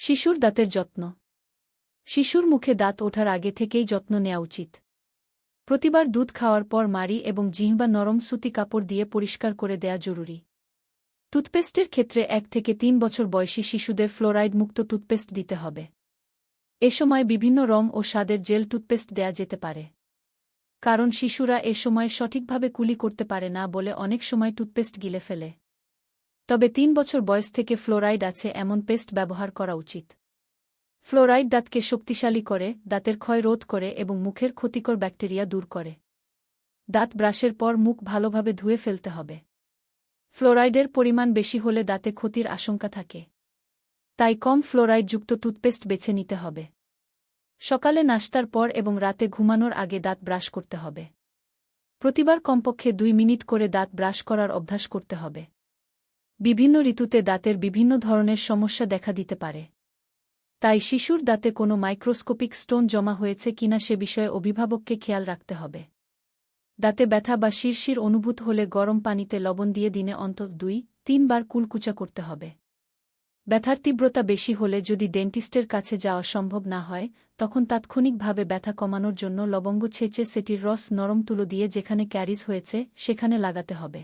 শিশুর দাঁতের যত্ন। শিশুর মুখে দাঁত ওঠার আগে থেকেই যত্ন নেওয়া উচিত। প্রতিবার দুধ খাওয়ার পর মাড়ি এবং জিহ্বা নরম সুতি কাপড় দিয়ে পরিষ্কার করে দেয়া জরুরি। টুথপেস্টের ক্ষেত্রে 1 থেকে 3 বছর বয়সী শিশুদের ফ্লোরাইড মুক্ত টুথপেস্ট দিতে হবে। এ সময় বিভিন্ন রং ও স্বাদের জেল টুথপেস্ট দেয়া যেতে পারে। কারণ শিশুরা এ সময় সঠিকভাবে কুলি করতে পারে না বলে অনেক সময় টুথপেস্ট গিলে ফেলে। তবে 3 বছর বয়স থেকে ফ্লোরাইড আছে এমন পেস্ট ব্যবহার করা উচিত। ফ্লোরাইড দাঁতকে শক্তিশালী করে, দাঁতের ক্ষয় রোধ করে এবং মুখের ক্ষতিকর ব্যাকটেরিয়া দূর করে। দাঁত ব্রাশের পর মুখ ভালোভাবে ধুয়ে ফেলতে হবে। ফ্লোরাইডের পরিমাণ বেশি হলে দাঁতে ক্ষতির আশঙ্কা থাকে। তাই কম ফ্লোরাইডযুক্ত টুথপেস্ট বেছে নিতে হবে। সকালে নাশতার পর এবং রাতে ঘুমানোর আগে দাঁত ব্রাশ করতে হবে। প্রতিবার কমপক্ষে 2 মিনিট করে দাঁত ব্রাশ করার অভ্যাস করতে হবে। বিভিন্ন ঋতুতে দাঁতের বিভিন্ন ধরনের সমস্যা দেখা দিতে পারে। তাই শিশুর দাঁতে কোনো মাইক্রোস্কোপিক স্টোন জমা হয়েছে কিনা সে বিষয়ে অভিভাবককে খেয়াল রাখতে হবে। দাঁতে ব্যথা বা শিরশির অনুভূত হলে গরম পানিতে লবণ দিয়ে দিনে অন্তত 2-3 বার কুলকুচা করতে হবে। ব্যথার তীব্রতা বেশি হলে যদি ডেন্টিস্টের কাছে যাওয়া সম্ভব না হয়, তখন তাৎক্ষণিকভাবে ব্যথা কমানোর জন্য লবঙ্গ ছেঁচে সেটির রস নরম তুলো দিয়ে যেখানে ক্যারিজ হয়েছে সেখানে লাগাতে হবে।